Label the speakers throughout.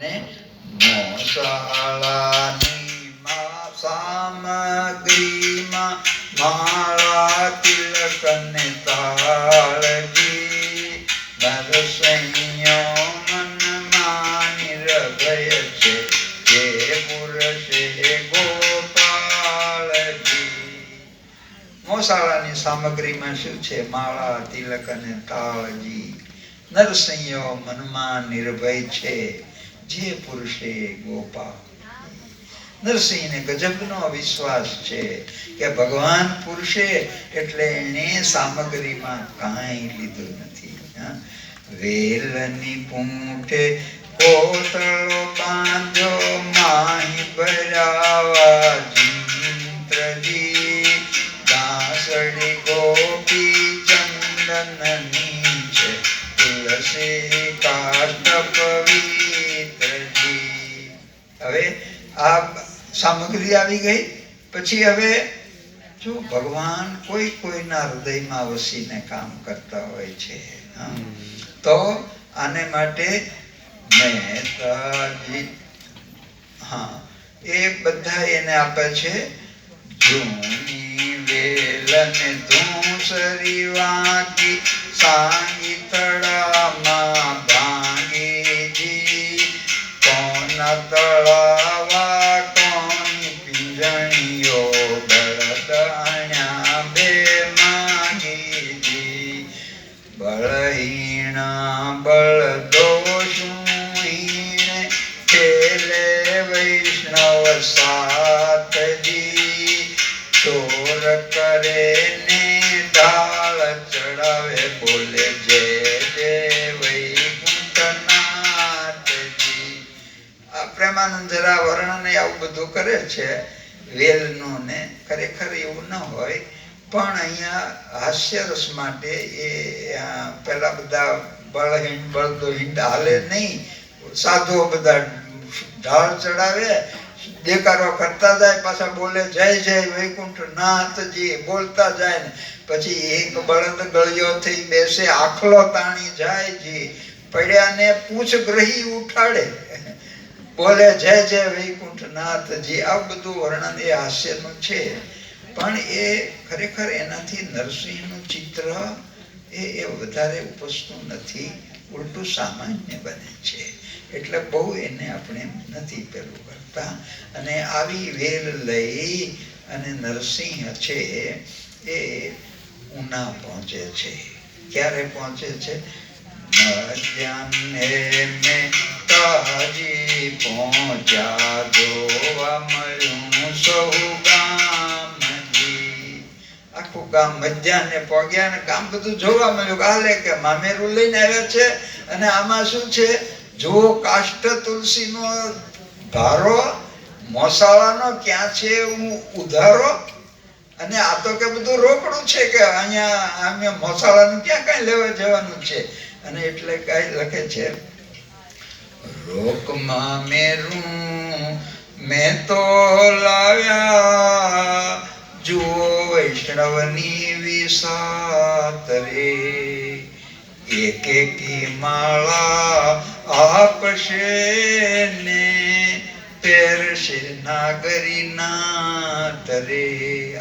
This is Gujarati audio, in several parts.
Speaker 1: ને મોસાળાની સામગ્રીમાં માળા તિલક ને તાળજી નરસૈયો મનમાં નિર્ભય છે જે પુરુષે ગોપાળજી. મોસાળાની સામગ્રીમાં શું છે? માળા તિલક અને તાળજી. નરસૈયો મનમાં નિર્ભય છે જે પુરુષે ગોપાળ. નરસિંહને ગજબનો વિશ્વાસ છે કે ભગવાન પુરુષે એટલે એને સામગ્રીમાં કાંઈ લીધું નથી. વેલની પૂંઠે કોતળો બાંધ્યો માહી ભરાવા જિંત્રજી દાસડી ગોપી ચંદનની છે તુલસી કાષ્ટ પવિત્રજી. હવે આ સામગ્રી આવી ગઈ. પછી હવે જો ભગવાન કોઈના હૃદયમાં વસીને કામ કરતા હોય છે તો આને માટે મહેતાજી એ બધા એને આપે છે. જૂની વેલને ધૂસરી વાંકી સાંગી તળામાં ભાંગીજી કોના તળાવા કોની પિંજણીઓ બળદ અણ્યા બે માંગીજી બળહીણા બળદો શુહીણે ખેલે વૈષ્ણવ સાતજી ચોર કરે ને ઢાળ ચડાવે બોલે જય જય વૈકુંઠનાથજી. આ પ્રેમાનંદ જરા વર્ણન આવું બધું કરે છે વેલનું ને. ખરેખર એવું ન હોય પણ અહીંયા હાસ્યરસ માટે એ પેલા બધા બળહીન બળદો હિંડ હાલે નહીં. સાધુઓ બધા ઢાળ ચડાવે દેકારો કરતા જાય પાછા બોલે જય જય વૈકુંઠનાથજી બોલતા જાય ને પછી એક બળદ ગળ્યો થઈ બેસે આખલો તાણી જાય જી પડ્યા ને પૂછ ગ્રહી ઉઠાડે બોલે જય જય વૈકુંઠનાથજી. આ બધું વર્ણન એ હાસ્યનું છે પણ એ ખરેખર એનાથી નરસિંહનું ચિત્ર એ વધારે ઉપજતું નથી, ઉલટું સામાન્ય બને છે. એટલે બહુ એને આપણે નથી પેલું કરતા. અને આવી વેલ લઈ અને નરસિંહ છે એ ઉના પહોંચે છે. ક્યારે પહોંચે છે? મધ્યાહ્ને મેં તાજી પહોંચ્યા જોવા મળ્યું સહુ ગામજી. આખું ગામ મધ્યાહ્ને પહોંચ્યા ને ગામ બધું જોવા મળ્યું. હાલે કે મામેરું લઈને આવ્યા છે અને આમાં શું છે? જો કાષ્ટ તુલસીનો ધારો મોસાળાનો ક્યાં છે હું ઉધારો. અને આ તો કે બધું રોકડું છે કે અહીંયા મોસાળાનું ક્યાં કઈ લેવા જવાનું છે. અને એટલે કઈ લખે છે રોકમાં મેરું મેં તો લાવ્યા જુઓ વૈષ્ણવની વિસાત રે એક એકી માળા આપશે ને પહેરશે નાગરી નાથ રે.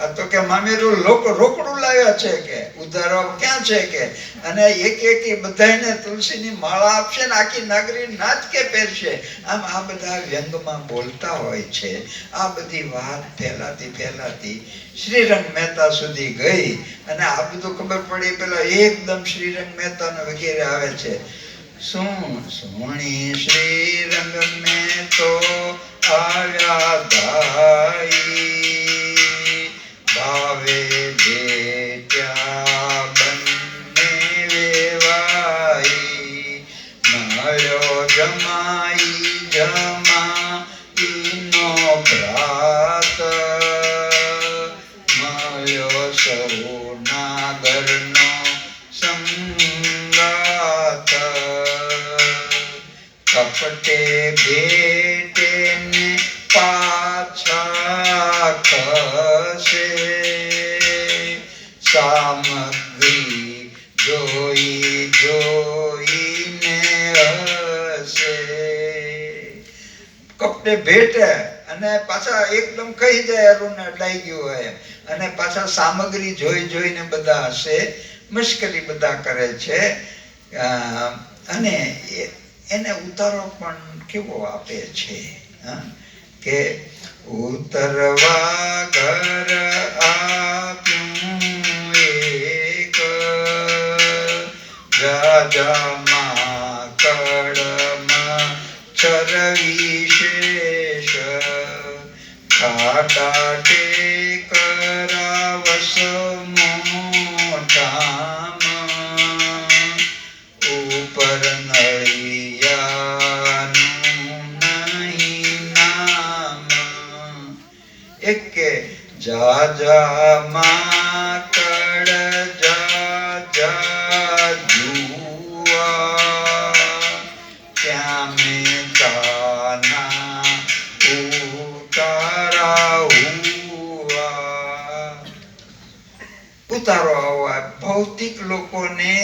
Speaker 1: આ તો કે મામેરું રોકડું લાવ્યા છે કે ઉધારો ક્યાં છે કે અને એક એકી બધાને તુલસીની માળા આપશે ને આખી નાગરી નાથ કે પહેરશે. આમ આ બધા વ્યંગમાં બોલતા હોય છે. આ બધી વાત ફેલાતી શ્રીરંગ મહેતા સુધી ગઈ અને આ બધું ખબર પડી પેલા એકદમ શ્રીરંગ મહેતા ને વગેરે આવે છે. સોણી શ્રીરંગ મહેતો આવ્યા ધાઈ ભાવે બેટ્યા બંને વેવાઈ મળ્યો જમાઈ જમાઈનો ભ્રાત મળ્યો સૌના ઘરનો સંગાત કપટે ભેટે ને પાછા ખસે સામગ્રી જોઈને હસે. કપટે ભેટે અને પાછા એકદમ કહી જાય અરુણ અડાઈ ગયું હોય અને પાછા સામગ્રી જોઈ જોઈને બધા હશે, મુશ્કેલી બધા કરે છે. અને એને ઉતારો પણ કેવો આપે છે કે ઉતરવા ઘર આપ્યું એક જાજામાં કડમાં ચરવિશેષ ખાટા ટેકરા વસ મોટામાં ઉપર નળિયાનું નહીં નામ એક કે જાજામાં કડ જાજા જુઆ ત્યાં મેં તાના ઉતારા હુઆ. ઉતારો આવવા ભૌતિક લોકોને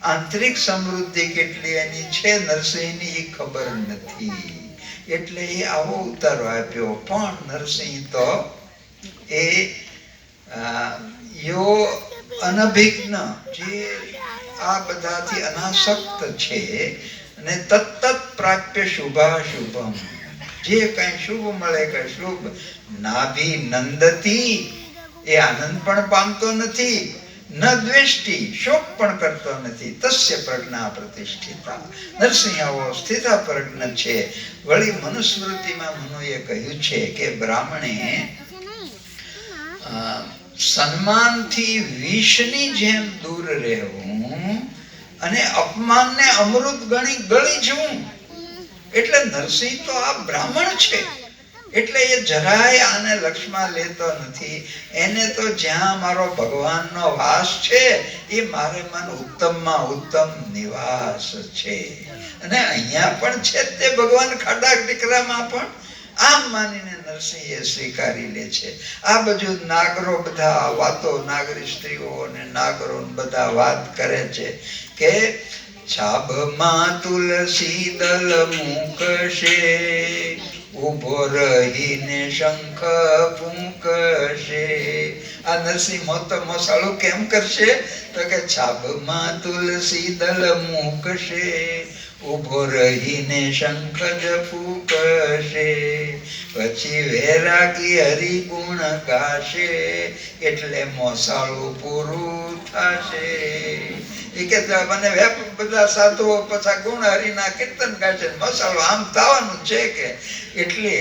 Speaker 1: આંતરિક સમૃદ્ધિ કેટલી એની છે નરસિંહની એ ખબર નથી, એટલે એ આવો ઉતારો આપ્યો. પણ નરસિંહ તો એ યો અનભિજ્ઞ, જે આ બધાથી અનાસક્ત છે અને તત્ત પ્રાપ્ય શુભાશુભમ, જે કઈ શુભ મળે કે શુભ નાભી નંદતી, એ આનંદ પણ પામતો નથી, ન દ્વેષ્ટિ, શોક પણ કરતો નથી. તસ્ય પ્રજ્ઞા પ્રતિષ્ઠિતા, નરસિંહ આવો સ્થિતા પ્રજ્ઞ છે. વળી મનુસ્મૃતિમાં મનુએ કહ્યું છે કે બ્રાહ્મણે સન્માનથી વિષની જેમ દૂર રહેવું અને અપમાનને અમૃત ગણી ગળી જવું. એટલે નરસિંહ તો આ બ્રાહ્મણ છે, એટલે એ જરાય આને લક્ષમાં લેતો નથી. એને તો જ્યાં મારો ભગવાનનો વાસ છે એ મારે મન ઉત્તમમાં ઉત્તમ નિવાસ છે. અને અહીંયા પણ છે તે ભગવાન ખાડા ટીકરામાં પણ આમ માનીને નરસિંહ એ સ્વીકારી લે છે. આ બધું નાગરો બધા વાતો, નાગરી સ્ત્રીઓ અને નાગરો બધા વાત કરે છે કે છાબમાં તુલસી દલ મૂકશે, ઉભો રહીને શંખ ફૂંકશે. આ નરસિંહ મોસાળું કેમ કરશે? તો કે છાબમાં તુલસી દલ મૂકશે, ઉભો રહીને શંખ જ ફૂંકશે, પછી વૈરાગી હરિગુણ ગાશે, એટલે મોસાળું પૂરું થશે. એ કે મને બધા સાધુઓ પાછા ગુણ હરિના કીર્તન ગાશે, મસાલો આમ થવાનું છે કે. એટલે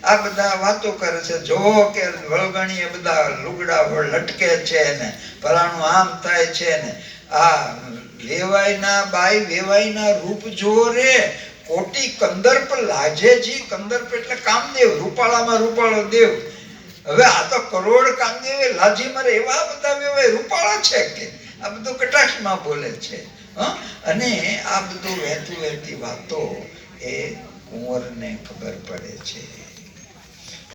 Speaker 1: આ બધા વાતો કરે છે. જો કે વળગણીએ બધા લુગડા લટકે છે ને ફલાણું આમ થાય છે ને. આ વેવાઈના બાઈ વેવાઈના રૂપ જો રે, કોટી કંદર્પ લાજેજી. કંદર્પ એટલે કામદેવ, રૂપાળામાં રૂપાળો દેવ. હવે આ તો કરોડ કામદેવ લાજી મરે એવા બધા વેવાઈ રૂપાળા છે કે. આ બધું કટાક્ષમાં બોલે છે. અને આ બધું વહેતી વાતો એ કુંવરને ખબર પડે છે.